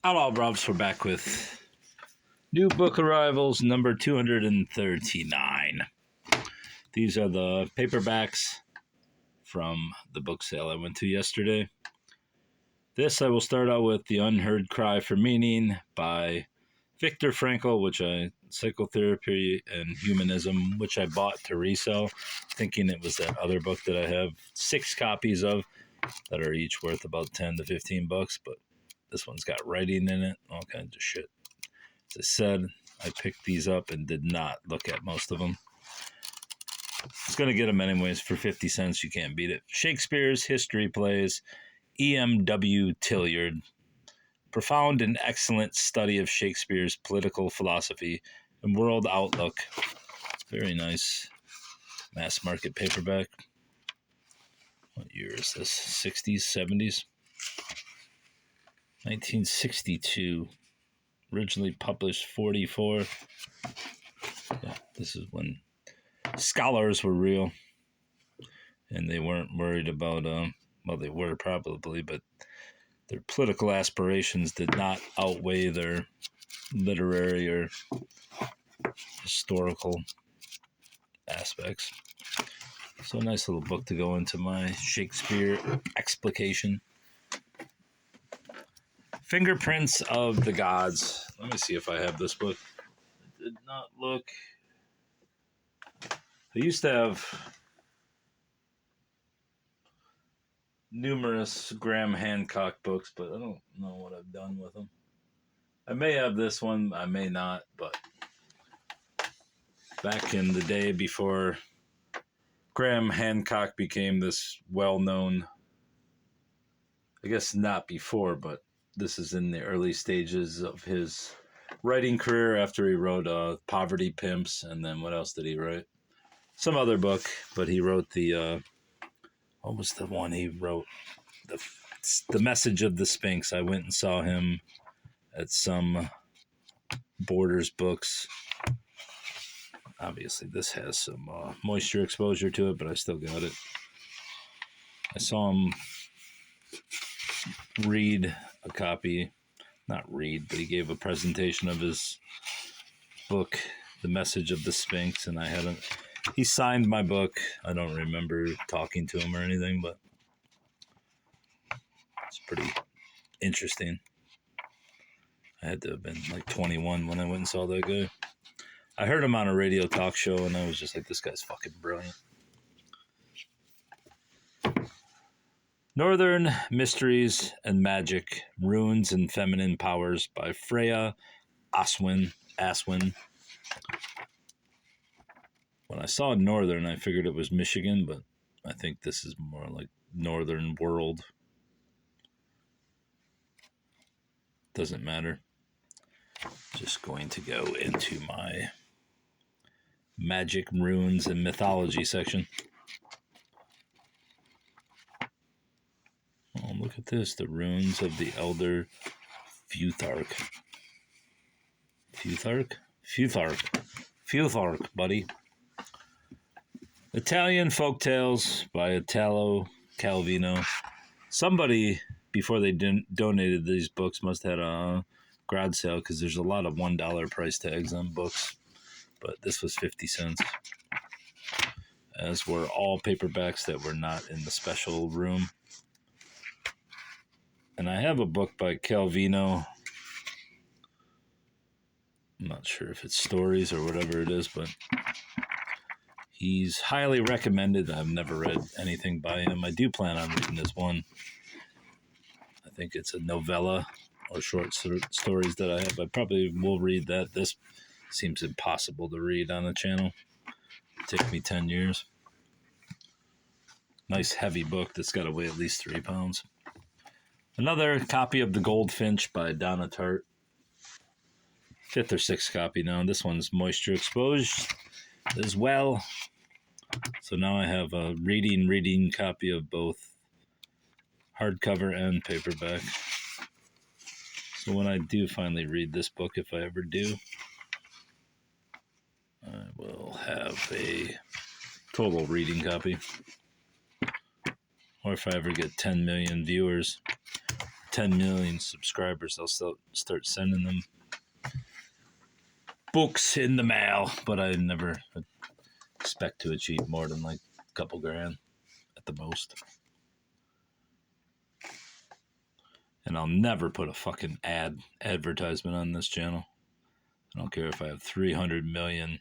Hello, Robs. We're back with new book arrivals, number 239. These are the paperbacks from the book sale I went to yesterday. This I will start out with The Unheard Cry for Meaning by Viktor Frankl, Psychotherapy and Humanism, which I bought to resell, thinking it was that other book that I have 6 copies of that are each worth about 10 to 15 bucks, but this one's got writing in it, all kinds of shit. As I said, I picked these up and did not look at most of them. I was going to get them anyways for 50 cents. You can't beat it. Shakespeare's History Plays, E.M.W. Tilliard. Profound and excellent study of Shakespeare's political philosophy and world outlook. Very nice mass market paperback. What year is this? 60s, 70s? 1962. Originally published 44. Yeah, this is when scholars were real. And they weren't worried about, well, they were probably, but their political aspirations did not outweigh their literary or historical aspects. So a nice little book to go into my Shakespeare explication. Fingerprints of the Gods. Let me see if I have this book. I did not look. I used to have numerous Graham Hancock books, but I don't know what I've done with them. I may have this one, I may not, but back in the day before Graham Hancock became this well-known, I guess not before, but this is in the early stages of his writing career after he wrote Poverty Pimps, and then what else did he write? Some other book, but he wrote the, what was the one he wrote? The Message of the Sphinx. I went and saw him at some Borders books. Obviously, this has some moisture exposure to it, but I still got it. I saw him read a copy, not read, but he gave a presentation of his book, The Message of the Sphinx, and he signed my book. I don't remember talking to him or anything, but it's pretty interesting. I had to have been like 21 when I went and saw that guy. I heard him on a radio talk show, and I was just like, this guy's fucking brilliant. Northern Mysteries and Magic, Runes and Feminine Powers by Freya Aswin. When I saw Northern, I figured it was Michigan, but I think this is more like Northern World. Doesn't matter. Just going to go into my Magic, Runes, and Mythology section. Oh, look at this. The Runes of the Elder Futhark. Futhark, buddy. Italian Folktales by Italo, Calvino. Somebody, before they donated these books, must have had a garage sale, because there's a lot of $1 price tags on books. But this was 50 cents. As were all paperbacks that were not in the special room. And I have a book by Calvino. I'm not sure if it's stories or whatever it is, but he's highly recommended. I've never read anything by him. I do plan on reading this one. I think it's a novella or short stories that I have. I probably will read that. This seems impossible to read on the channel. It'll take me 10 years. Nice heavy book that's got to weigh at least 3 pounds. Another copy of The Goldfinch by Donna Tartt. 5th or 6th copy now. This one's moisture exposed as well. So now I have a reading copy of both hardcover and paperback. So when I do finally read this book, if I ever do, I will have a total reading copy. Or if I ever get 10 million viewers, 10 million subscribers, I'll start sending them books in the mail. But I never expect to achieve more than like a couple grand at the most. And I'll never put a fucking advertisement on this channel. I don't care if I have 300 million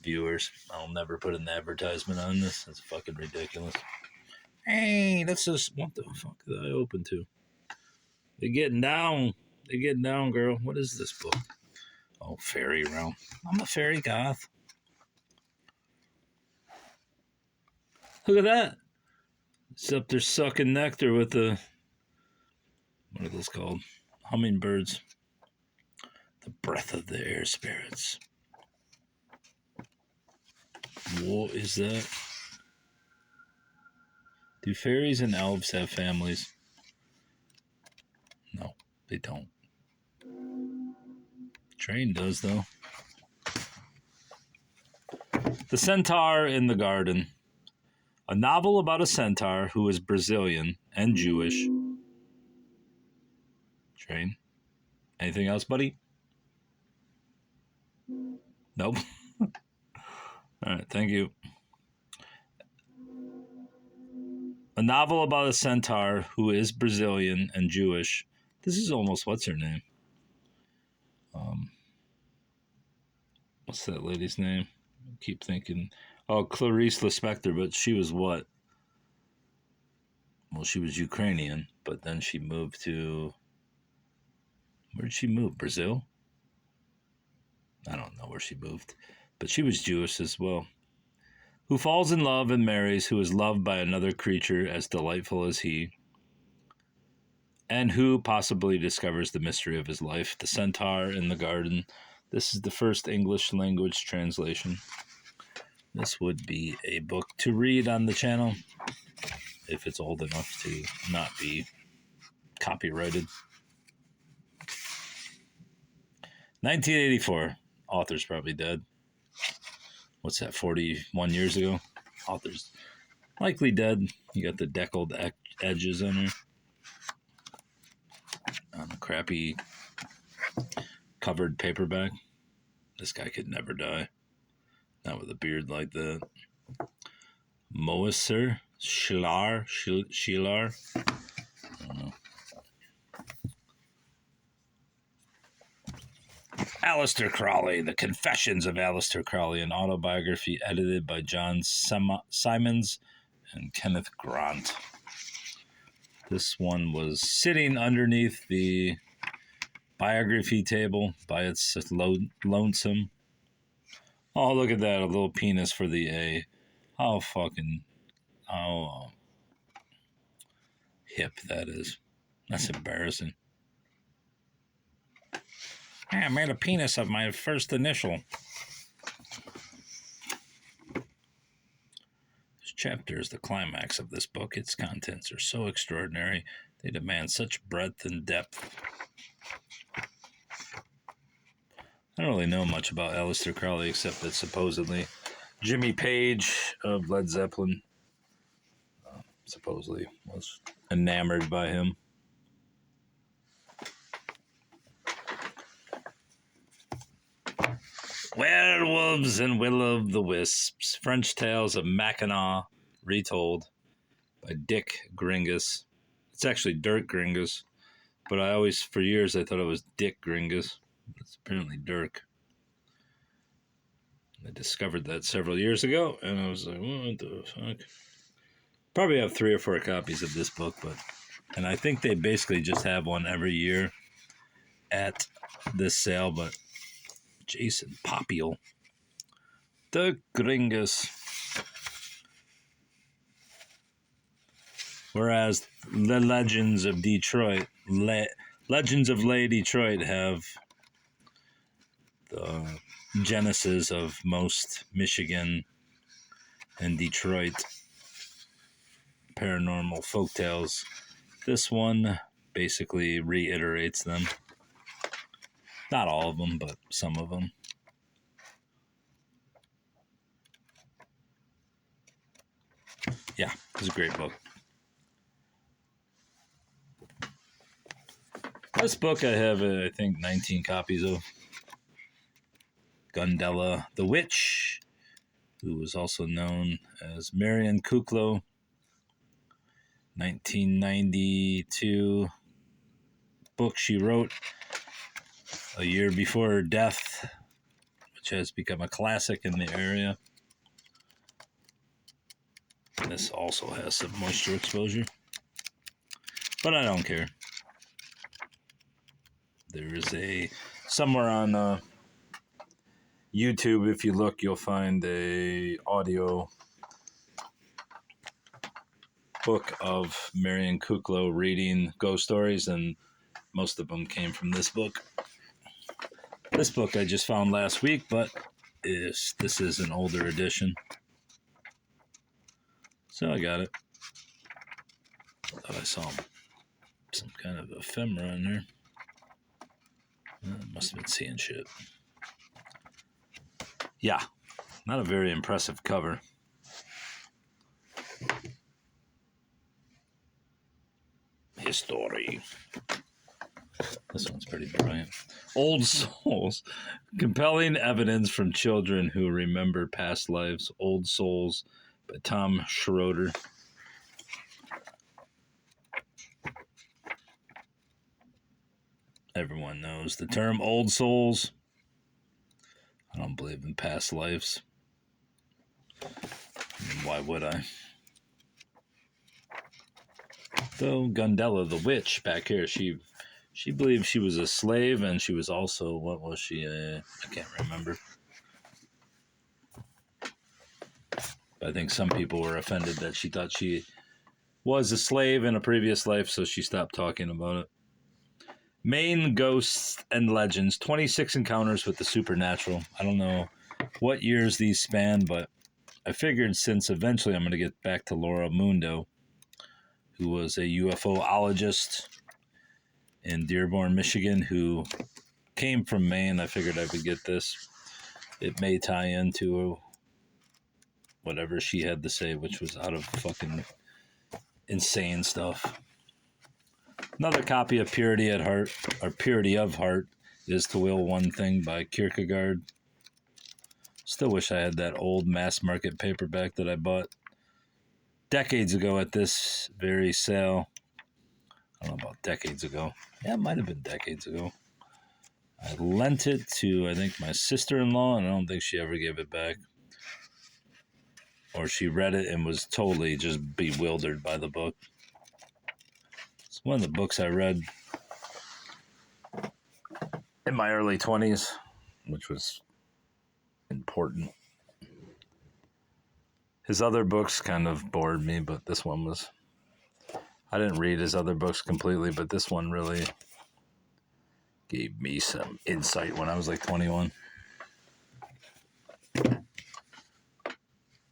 viewers. I'll never put an advertisement on this. That's fucking ridiculous. Hey, that's just, what the fuck did I open to? They're getting down. They're getting down, girl. What is this book? Oh, fairy realm. I'm a fairy goth. Look at that. It's up there sucking nectar with the, what are those called? Hummingbirds. The breath of the air spirits. What is that? Do fairies and elves have families? No, they don't. Train does, though. The Centaur in the Garden. A novel about a centaur who is Brazilian and Jewish. Train. Anything else, buddy? Nope. All right, thank you. A novel about a centaur who is Brazilian and Jewish. This is almost, what's her name? What's that lady's name? I keep thinking, oh, Clarice Lispector, but she was what? Well, she was Ukrainian, but then she moved to, where did she move? Brazil? I don't know where she moved, but she was Jewish as well. Who falls in love and marries, who is loved by another creature as delightful as he, and who possibly discovers the mystery of his life. The Centaur in the Garden. This is the first English language translation. This would be a book to read on the channel if it's old enough to not be copyrighted. 1984. Author's probably dead. What's that, 41 years ago? Author's likely dead. You got the deckled edges on her. On a crappy covered paperback. This guy could never die. Not with a beard like that. Moiser Schillar. I don't know. Aliester Crowley, The Confessions of Aliester Crowley, an autobiography edited by John Simons and Kenneth Grant. This one was sitting underneath the biography table by its lonesome. Oh, look at that, a little penis for the A. How hip that is. That's embarrassing. Hey, I made a penis of my first initial. This chapter is the climax of this book. Its contents are so extraordinary. They demand such breadth and depth. I don't really know much about Aliester Crowley except that supposedly Jimmy Page of Led Zeppelin supposedly was enamored by him. Werewolves and Will-o'-the-Wisps, French Tales of Mackinac, retold by Dick Gringhuis. It's actually Dirk Gringhuis, but for years, I thought it was Dick Gringhuis. It's apparently Dirk. I discovered that several years ago, and I was like, what the fuck? Probably have 3 or 4 copies of this book, and I think they basically just have one every year at this sale, but Jason Popiel. The Gringhuis. Whereas the Legends of Detroit, Legends of Lay Detroit have the genesis of most Michigan and Detroit paranormal folktales. This one basically reiterates them. Not all of them, but some of them. Yeah, it's a great book. This book I have, I think, 19 copies of. Gundella the Witch, who was also known as Marion Kuklo, 1992 book she wrote a year before her death, which has become a classic in the area. This also has some moisture exposure, but I don't care. There is somewhere on YouTube, if you look, you'll find a audio book of Marion Kuklo reading ghost stories, and most of them came from this book. This book I just found last week, but this is an older edition. So I got it. Thought I saw some kind of ephemera in there. Must have been seeing shit. Yeah, not a very impressive cover. History. This one's pretty brilliant. Old Souls. Compelling evidence from children who remember past lives. Old Souls by Tom Schroeder. Everyone knows the term old souls. I don't believe in past lives. I mean, why would I? Though Gundella the Witch back here, she believed she was a slave, and she was also, what was she? I can't remember. But I think some people were offended that she thought she was a slave in a previous life, so she stopped talking about it. Maine Ghosts and Legends, 26 encounters with the supernatural. I don't know what years these span, but I figured since eventually I'm going to get back to Laura Mundo, who was a UFOologist in Dearborn, Michigan, who came from Maine. I figured I would get this. It may tie into whatever she had to say, which was out of fucking insane stuff. Another copy of Purity at Heart, or Purity of Heart, is to Will One Thing by Kierkegaard. Still wish I had that old mass market paperback that I bought decades ago at this very sale. I don't know about decades ago. Yeah, it might have been decades ago. I lent it to, I think, my sister-in-law, and I don't think she ever gave it back. Or she read it and was totally just bewildered by the book. It's one of the books I read in my early 20s, which was important. His other books kind of bored me, but this one was... I didn't read his other books completely, but this one really gave me some insight when I was like 21.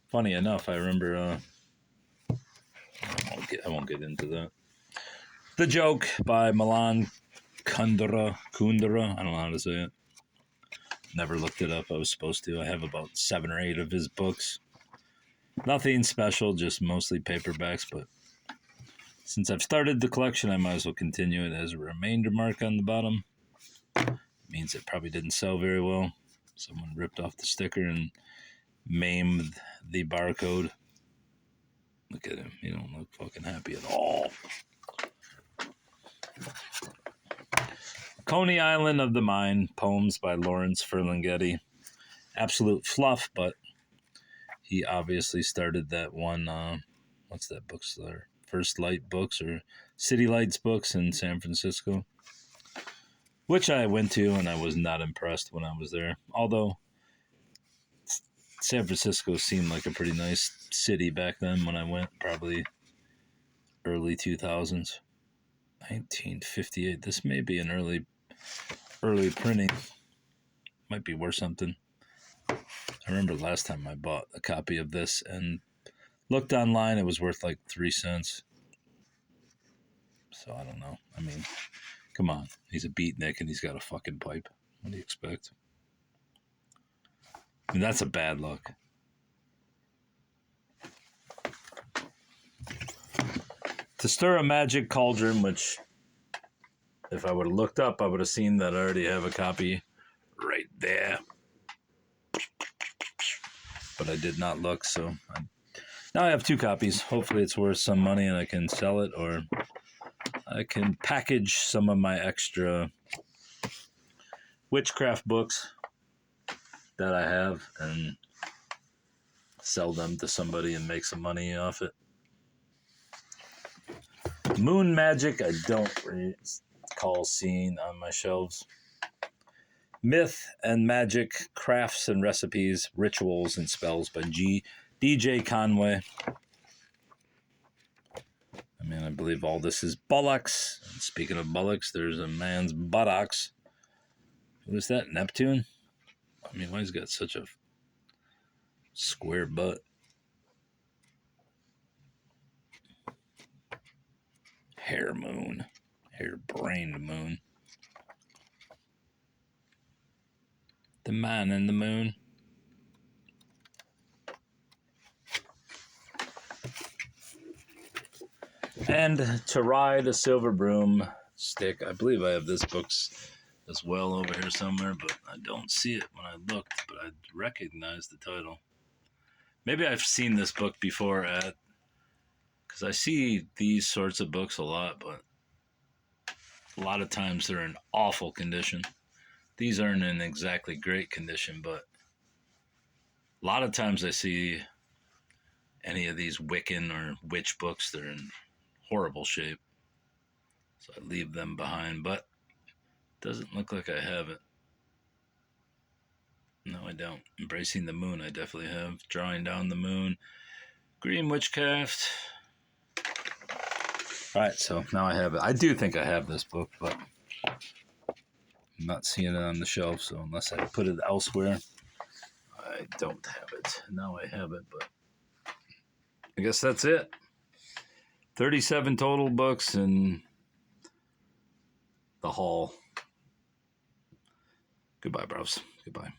Funny enough, I remember... I won't get into that. The Joke by Milan Kundera. I don't know how to say it. Never looked it up. I was supposed to. I have about 7 or 8 of his books. Nothing special, just mostly paperbacks, but since I've started the collection, I might as well continue it. As a remainder mark on the bottom. It means it probably didn't sell very well. Someone ripped off the sticker and maimed the barcode. Look at him. He don't look fucking happy at all. Coney Island of the Mind, poems by Lawrence Ferlinghetti. Absolute fluff, but he obviously started that one, what's that bookstore? First Light Books or City Lights Books in San Francisco, which I went to, and I was not impressed when I was there. Although San Francisco seemed like a pretty nice city back then when I went, probably early 2000s. 1958. This may be an early printing. Might be worth something. I remember last time I bought a copy of this and looked online, it was worth like 3 cents. So I don't know. I mean, come on. He's a beatnik and he's got a fucking pipe. What do you expect? I mean, that's a bad look. To Stir a Magic Cauldron, which if I would have looked up, I would have seen that I already have a copy right there. But I did not look, so now I have 2 copies. Hopefully it's worth some money and I can sell it, or I can package some of my extra witchcraft books that I have and sell them to somebody and make some money off it. Moon magic, I don't recall seeing on my shelves. Myth and Magic, Crafts and Recipes, Rituals and Spells by D.J. Conway. I mean, I believe all this is bullocks. And speaking of bullocks, there's a man's buttocks. Who is that, Neptune? I mean, why he's got such a square butt? Hair moon. Hair-brained moon. The man in the moon. And To Ride a Silver Broom Stick. I believe I have this book as well over here somewhere, but I don't see it when I looked, but I recognize the title. Maybe I've seen this book before because I see these sorts of books a lot, but a lot of times they're in awful condition. These aren't in exactly great condition, but a lot of times I see any of these Wiccan or witch books, they're in horrible shape. So I leave them behind, but it doesn't look like I have it. No, I don't. Embracing the Moon, I definitely have. Drawing Down the Moon. Green Witchcraft. Alright, so now I have it. I do think I have this book, but I'm not seeing it on the shelf, so unless I put it elsewhere, I don't have it. Now I have it, but I guess that's it. 37 total books in the haul. Goodbye, bros. Goodbye.